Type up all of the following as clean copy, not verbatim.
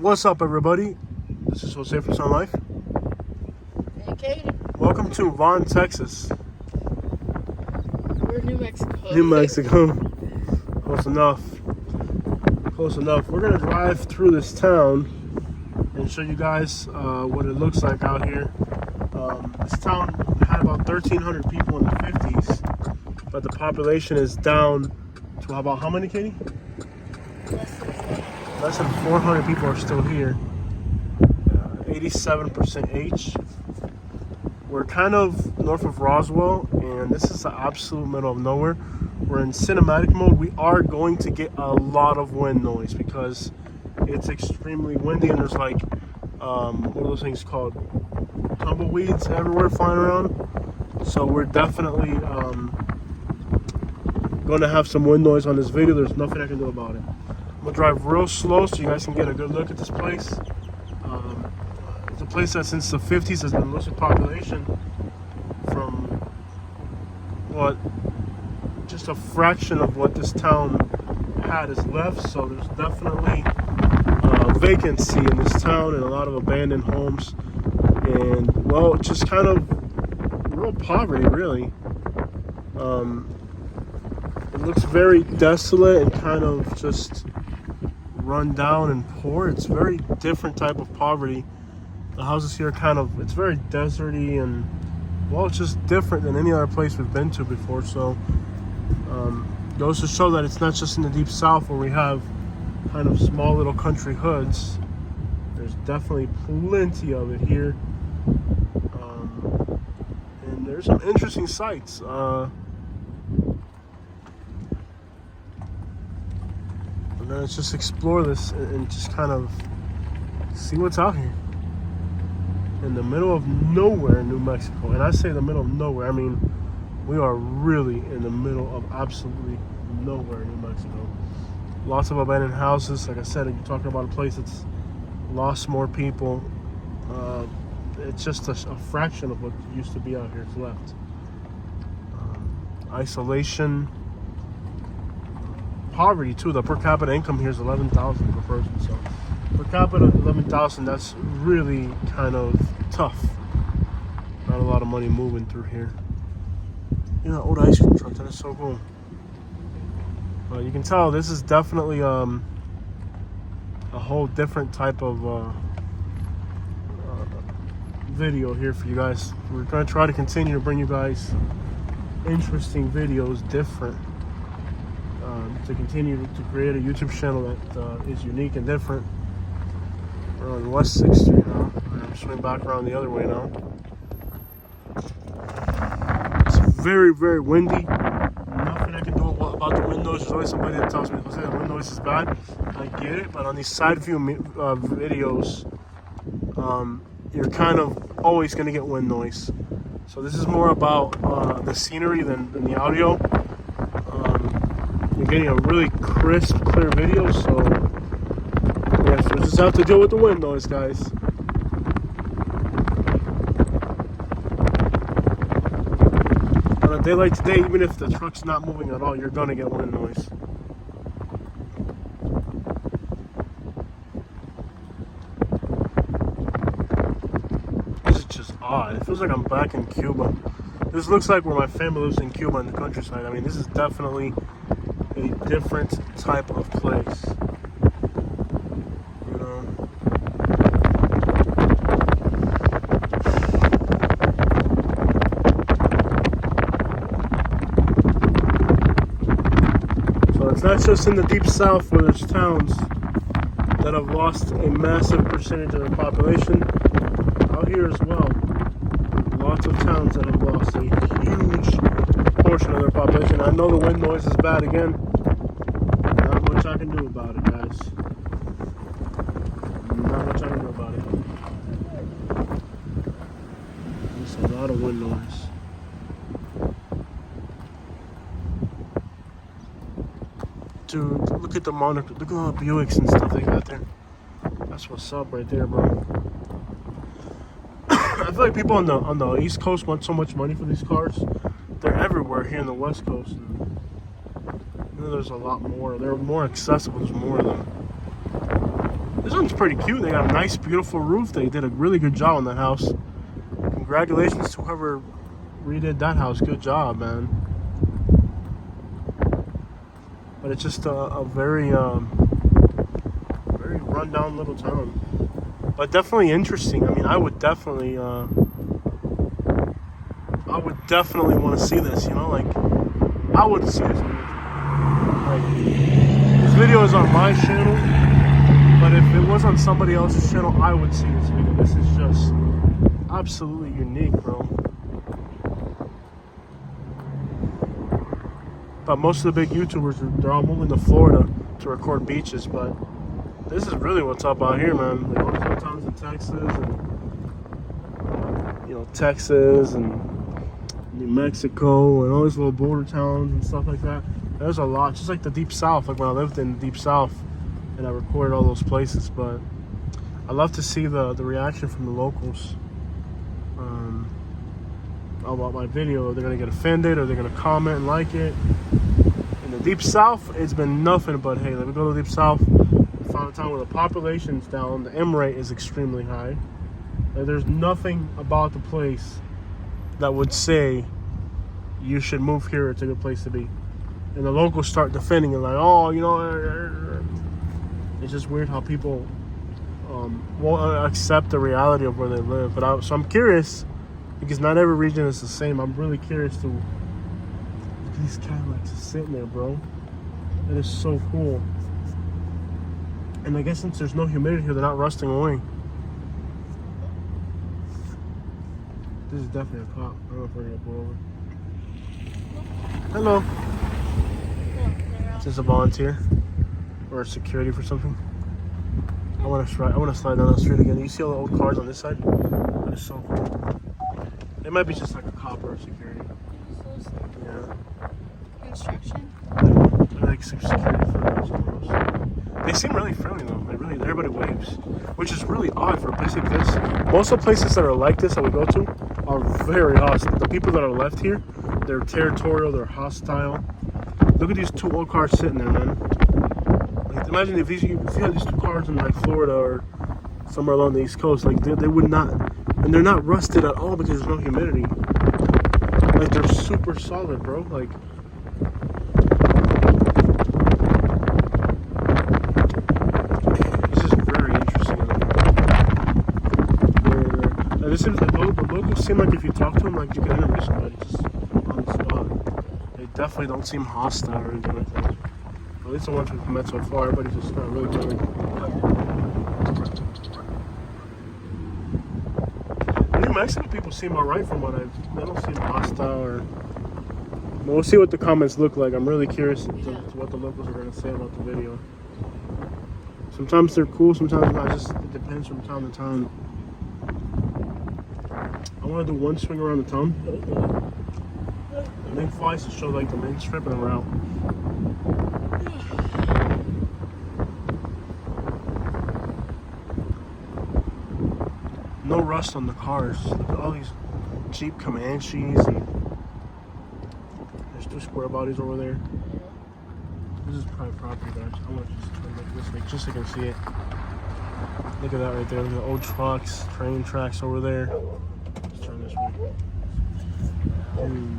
What's up, everybody? This is Jose from Sun Life. Hey, Katie. Welcome to Vaughn, Texas. We're in New Mexico. New Mexico. Close enough. Close enough. We're going to drive through this town and show you guys what it looks like out here. This town had about 1,300 people in the 50s, but the population is down to about how many, Katie? Less than 400 people are still here. 87% H. We're kind of north of Roswell, and this is the absolute middle of nowhere. We're in cinematic mode. We are going to get a lot of wind noise because it's extremely windy, and there's like, what are those things called? Tumbleweeds everywhere flying around. So we're definitely going to have some wind noise on this video. There's nothing I can do about it. I'm going to drive real slow so you guys can get a good look at this place. It's a place that since the 50s has been losing population from what, just a fraction of what this town had is left. So there's definitely vacancy in this town and a lot of abandoned homes. And, well, just kind of real poverty, really. It looks very desolate and kind of just run down and poor. It's a very different type of poverty. The houses here it's very deserty and, well, it's just different than any other place we've been to before. So goes to show that it's not just in the deep south where we have kind of small little country hoods. There's definitely plenty of it here. And there's some interesting sights. Let's just explore this and just kind of see what's out here. In the middle of nowhere in New Mexico. And I say the middle of nowhere, I mean, we are really in the middle of absolutely nowhere in New Mexico. Lots of abandoned houses. Like I said, you're talking about a place that's lost more people. It's just a fraction of what used to be out here is left. Isolation. Poverty too. The per capita income here is $11,000 per person. So per capita $11,000. That's really kind of tough. Not a lot of money moving through here. You know, old ice cream truck. That is so cool. You can tell this is definitely a whole different type of video here for you guys. We're going to try to continue to bring you guys interesting videos, different. To continue to create a YouTube channel that is unique and different. We're on West 6th Street now. I'm swinging back around the other way now. It's very, very windy. Nothing I can do about the wind noise. There's always somebody that tells me, Jose, the wind noise is bad. I get it, but on these side view videos, you're kind of always going to get wind noise. So this is more about the scenery than the audio. You're getting a really crisp, clear video, so yes, we just have to deal with the wind noise, guys. On a day like today, even if the truck's not moving at all, you're gonna get wind noise. This is just odd. It feels like I'm back in Cuba. This looks like where my family lives in Cuba in the countryside. I mean, this is definitely a different type of place, you know. So it's not just in the deep south where there's towns that have lost a massive percentage of their population. Out here as well, lots of towns that have lost a huge portion of their population. I know the wind noise is bad again. Not much I can do about it, guys. Not much I can do about it. There's a lot of wind noise. Dude, look at the monitor. Look at all the Buicks and stuff they got there. That's what's up right there, bro. I feel like people on the East Coast want so much money for these cars. They're everywhere here in the West Coast. And there's a lot more. They're more accessible. There's more of them. This one's pretty cute. They got a nice, beautiful roof. They did a really good job on that house. Congratulations to whoever redid that house. Good job, man. But it's just a very, very rundown little town. But definitely interesting. I mean, I would definitely want to see this. You know, like I would see this. Like, this video is on my channel, but if it was on somebody else's channel, I would see this video. This is just absolutely unique, bro. But most of the big YouTubers, they're all moving to Florida to record beaches, but this is really what's up out here, man. Like all these little towns in Texas and, you know, Texas and New Mexico and all these little border towns and stuff like that. There's a lot, just like the Deep South, like when I lived in the Deep South and I recorded all those places. But I love to see the reaction from the locals about my video. They're gonna get offended or they're gonna comment and like it. In the Deep South, it's been nothing but, hey, let me go to the Deep South. We found a town where the population's down, the M rate is extremely high. And there's nothing about the place that would say you should move here, it's a good place to be. And the locals start defending it like, oh, you know, it's just weird how people won't accept the reality of where they live. But so I'm curious, because not every region is the same. I'm really curious to look at these Cadillacs just sitting there, bro. That is so cool. And I guess since there's no humidity here, they're not rusting away. This is definitely a cop. I don't know if we're gonna pull over. Hello. Is this a volunteer or a security for something? I want to slide down the street again. You see all the old cars on this side? That is so cool. It might be just like a cop or a security. Yeah. Construction? They're like some security firms almost. They seem really friendly though. Everybody waves, which is really odd for a place like this. Most of the places that are like this that we go to are very hostile. The people that are left here, they're territorial, they're hostile. Look at these two old cars sitting there, man. Like, imagine if you had these two cars in like Florida or somewhere along the East Coast, like they would not, and they're not rusted at all because there's no humidity. Like they're super solid, bro. Like this is very interesting. This seems like the locals seem like if you talk to them, like you can interview somebody just on the spot. They definitely don't seem hostile or anything like that. At least the ones we've met so far, everybody's just not really friendly. New Mexican people seem alright from what they don't seem hostile or. But we'll see what the comments look like. I'm really curious to what the locals are going to say about the video. Sometimes they're cool, sometimes not. It depends from town to town. I want to do one swing around the town. And then flies to show like the main strip and we're out. No rust on the cars. Look at all these Jeep Comanches and there's two square bodies over there. This is private property, guys. I want to just turn like this way just so you can see it. Look at that right there. Look at the old trucks, train tracks over there. Let's turn this way. Dude.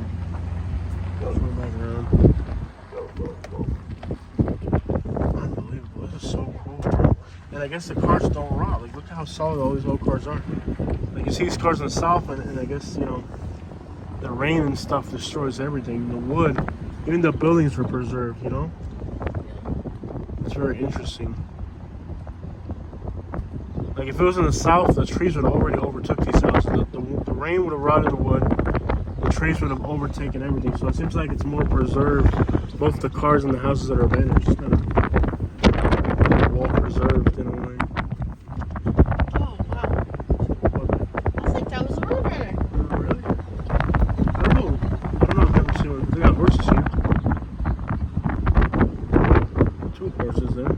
Let's run back around. Unbelievable. This is so cool, bro. And I guess the cars don't rot. Like, look at how solid all these old cars are. Like, you see these cars in the south, and I guess, you know, the rain and stuff destroys everything. The wood, even the buildings were preserved, you know? It's very interesting. Like, if it was in the south, the trees would have already overtook these houses. The rain would have rotted the wood. The trees would have overtaken everything. So it seems like it's more preserved. Both the cars and the houses that are abandoned are just kind of well preserved in a way. Oh, wow. I think that was a roadrunner. Oh, really? I don't know. I've never seen one. They got horses here. Two horses there.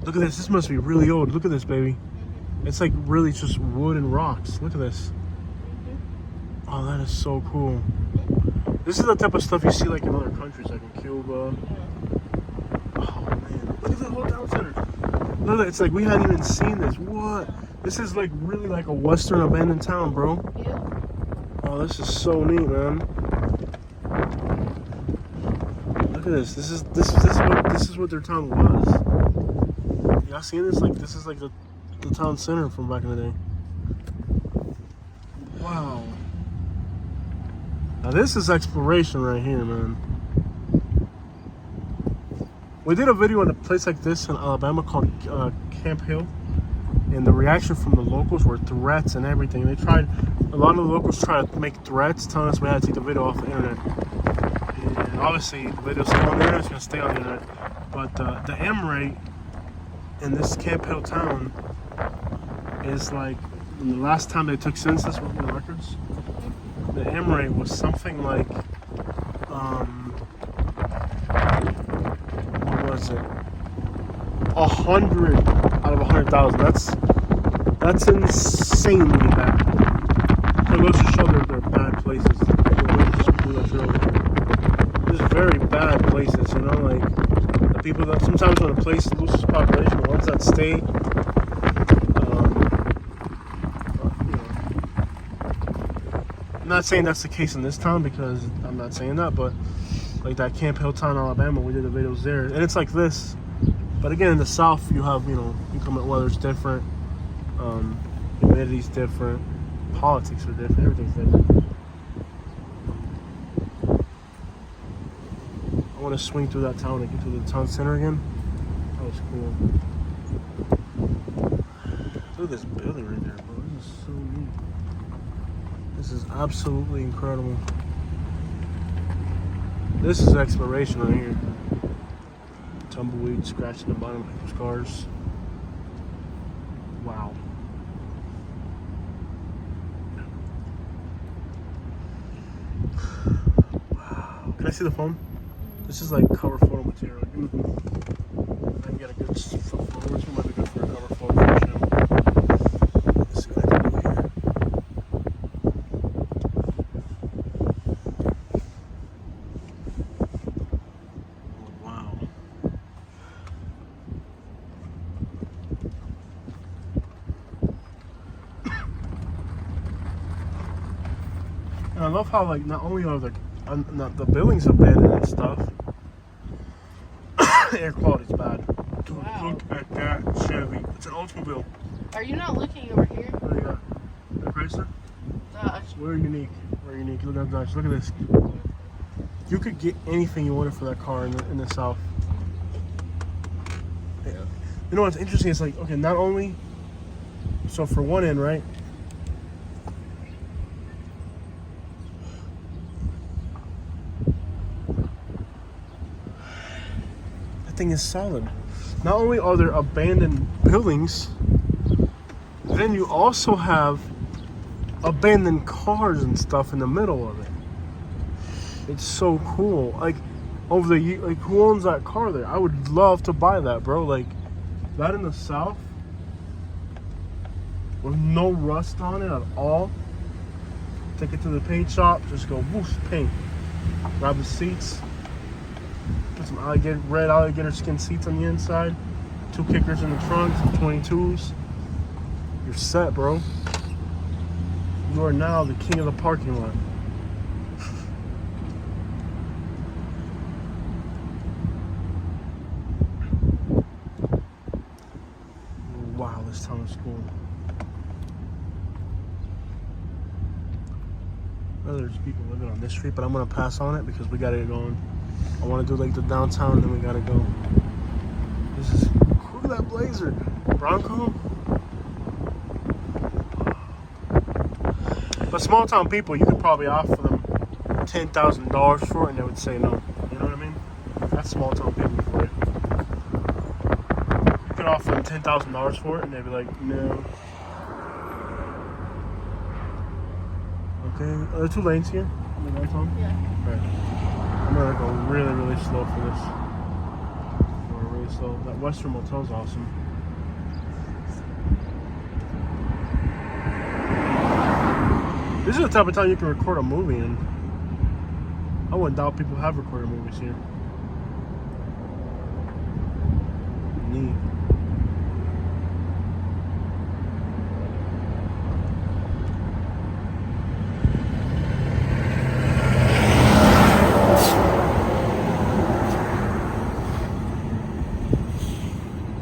Look at this. This must be really old. Look at this, baby. It's like really just wood and rocks. Look at this. Oh, that is so cool. This is the type of stuff you see like in other countries, like in Cuba. Oh man, look at the whole town center. Look, it's like we hadn't even seen this. What? This is like really like a western abandoned town, bro. Yeah. Oh, this is so neat, man. Look at this. This is what their town was. Y'all seen this? Like this is like the town center from back in the day. Wow. Now this is exploration right here, man. We did a video on a place like this in Alabama called Camp Hill, and the reaction from the locals were threats and everything. A lot of the locals tried to make threats, telling us we had to take the video off the internet. And obviously, the video's still on the internet, it's gonna stay on the internet. But the M rate in this Camp Hill town is like, the last time they took census with the records, the M rate was something like, what was it? 100 out of 100,000. That's insanely bad. So it goes to show they're bad places. Just very bad places, you know, like the people that sometimes when a place loses population, the ones that stay, you know, I'm not saying that's the case in this town because I'm not saying that, but like that Camp Hill town, Alabama, we did the videos there, and it's like this. But again, in the South, you have, you know, inclement weather's different, humidity's different, politics are different, everything's different. I want to swing through that town and get to the town center again. That was cool. Look at this building right there, bro. This is so neat. This is absolutely incredible. This is exploration right here. Tumbleweed scratching the bottom of people's cars. Wow. Wow. Can I see the phone? This is like cover photo material. I can get a good photo. Which one might be good for a cover photo for the channel? Let's see what I can do here. Oh, wow. And I love how, like, not only are the buildings abandoned and stuff, air quality's bad. Dude, Wow. Look at that Chevy. It's an Oldsmobile. Are you not looking over here? What do you got? The Chrysler? Gosh. We're unique. We're unique. Look at that. Look at this. You could get anything you wanted for that car in the South. Yeah. You know what's interesting? It's like, okay, not only, so for one end, right? That thing is solid. Not only are there abandoned buildings, then you also have abandoned cars and stuff in the middle of it. It's so cool. Like, like, who owns that car there? I would love to buy that, bro. Like, that in the South, with no rust on it at all. Take it to the paint shop, just go whoosh, paint. Grab the seats, put some red alligator skin seats on the inside, 2 kickers in the trunk, some 22s. You're set, bro. You are now the king of the parking lot. Wow, this town is cool. There's people living on this street, but I'm gonna pass on it because we gotta get going. I want to do like the downtown, and then we gotta go. This is cool. Look at that Blazer, Bronco. But small town people, you could probably offer them $10,000 for it, and they would say no. You know what I mean? That's small town people for you. You could offer them $10,000 for it, and they'd be like, no. Okay, are there 2 lanes here? In the downtown? Yeah. Alright. I'm gonna go really, really slow for this. Go really slow. That Western Motel's awesome. This is the type of time you can record a movie in. I wouldn't doubt people have recorded movies here. Neat.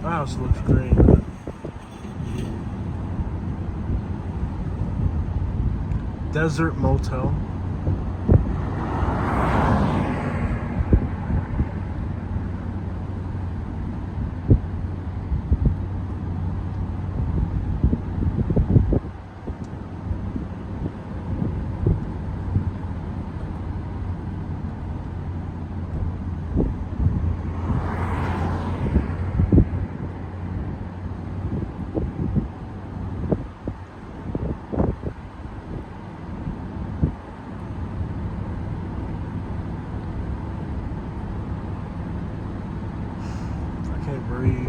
That house looks great. Desert Motel. Can't breathe.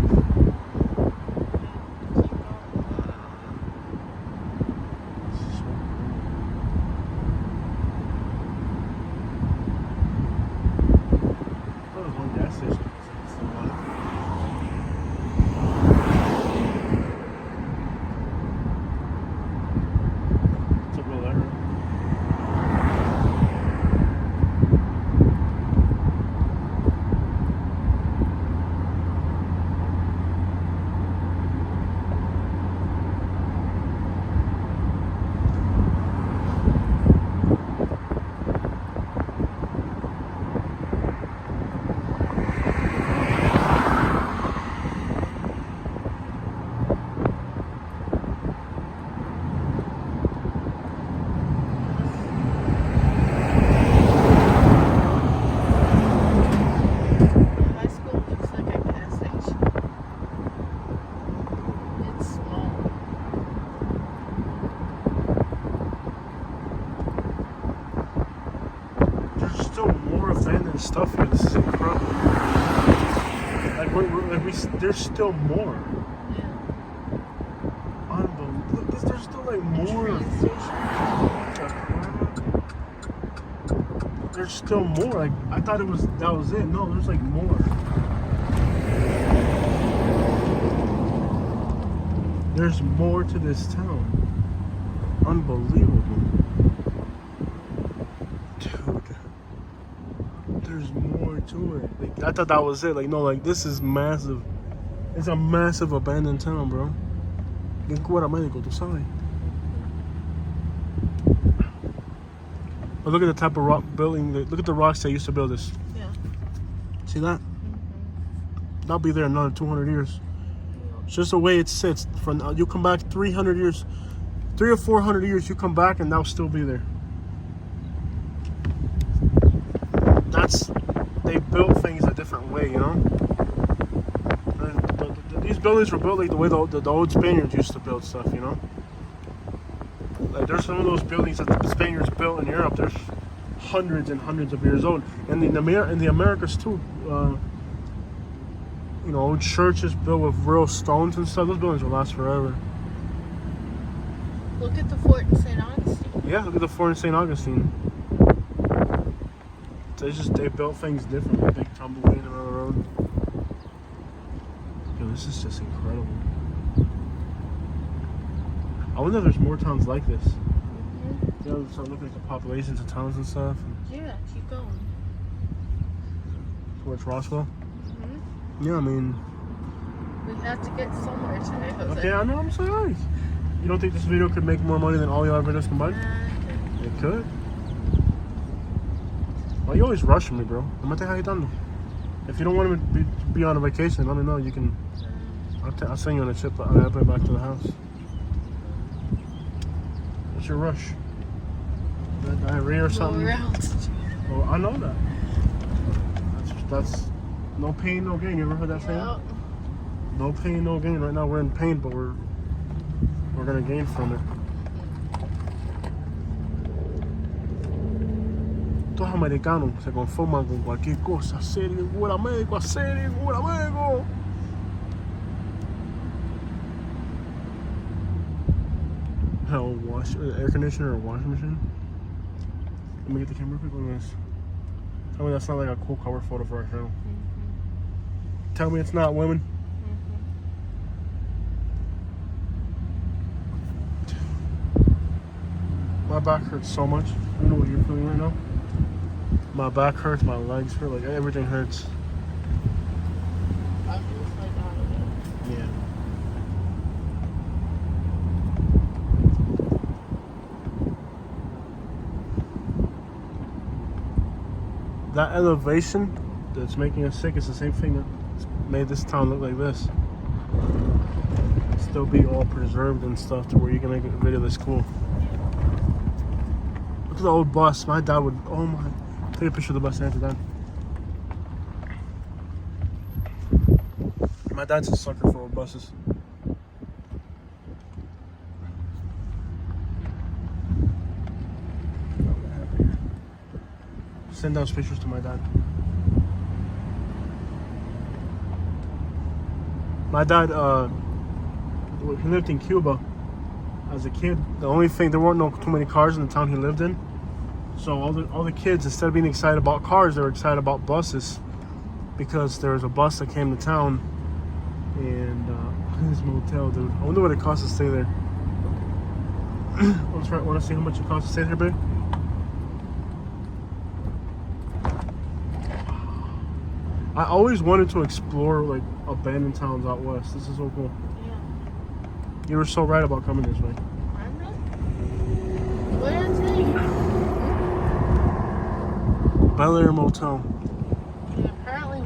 Oh, there's one gas station. It's the one. It's a real error. High school looks like a gas station. It's small. There's still more abandoned stuff here. This is incredible. There's still more. Yeah. Unbelievable. There's still like more. Train station. There's still more. Like I thought that was it. No, there's like more. There's more to this town. Unbelievable. Dude. There's more to it. Like, I thought that was it. Like no, like this is massive. It's a massive abandoned town, bro. Bien cura médico, tú sabes. But look at the type of rock building. Look at the rocks they used to build this. Yeah. See that? That'll be there in another 200 years. It's just the way it sits. You come back 300 years, 300 or 400 years, you come back and that'll still be there. They built things a different way, you know? These buildings were built like the way the old Spaniards used to build stuff, you know? Like there's some of those buildings that the Spaniards built in Europe. There's hundreds and hundreds of years old, and in the Americas too. You know, old churches built with real stones and stuff. Those buildings will last forever. Look at the fort in St. Augustine. Yeah, look at the fort in St. Augustine. They built things differently. Big tumbleweed in the middle of the road. Yo, this is just incredible. I wonder if there's more towns like this. Yeah, start looking at the populations of towns and stuff. Yeah, keep going. Towards Roswell. Yeah, I mean. We have to get somewhere today, Jose. Okay, I know what I'm saying. Like, you don't think this video could make more money than all the other videos combined? It could. Why you always rushing me, bro? If you don't want me to be on a vacation, let me know. You can. I'll send you on a trip. I'll bring back to the house. What's your rush? Diarrhea or something? Lower altitude. Well, I know that. That's no pain, no gain. You ever heard that saying? Yep. No pain, no gain. Right now we're in pain, but we're gonna gain from it. Estos americanos se conforman con cualquier cosa. Serio, cura médico, serio, cura médico. Hell, air conditioner or washing machine. Let me get the camera quick on this. Tell me that's not like a cool cover photo for our channel. Tell me it's not, women. My back hurts so much. I don't know what you're feeling right now. My back hurts, my legs hurt, like everything hurts. I'm just like out of it. that elevation that's making us sick is the same thing that's made this town look like this. Still be all preserved and stuff to where you can make a video that's cool. Look at the old bus. My dad would, oh my, take a picture of the bus after that. My dad's a sucker for old buses. Send those pictures to my dad. My dad, he lived in Cuba as a kid. The only thing, there weren't too many cars in the town he lived in. So all the kids, instead of being excited about cars, they were excited about buses, because there was a bus that came to town. And this motel, dude. I wonder what it costs to stay there. Want to see how much it costs to stay there, babe? I always wanted to explore like abandoned towns out west. This is so cool. Yeah. You were so right about coming this way. What did I tell you? Bel Air Motel. Yeah, apparently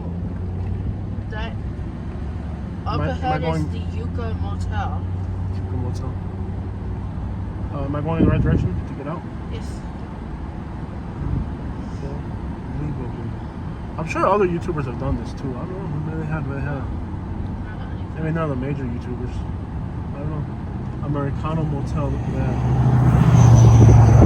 that up Am I ahead going- is the Yucca Motel. Good motel. Am I going in the right direction to get out? Yes. I'm sure other YouTubers have done this too. I don't know. Maybe they have. Maybe not the major YouTubers. I don't know. Americano Motel. Look at that.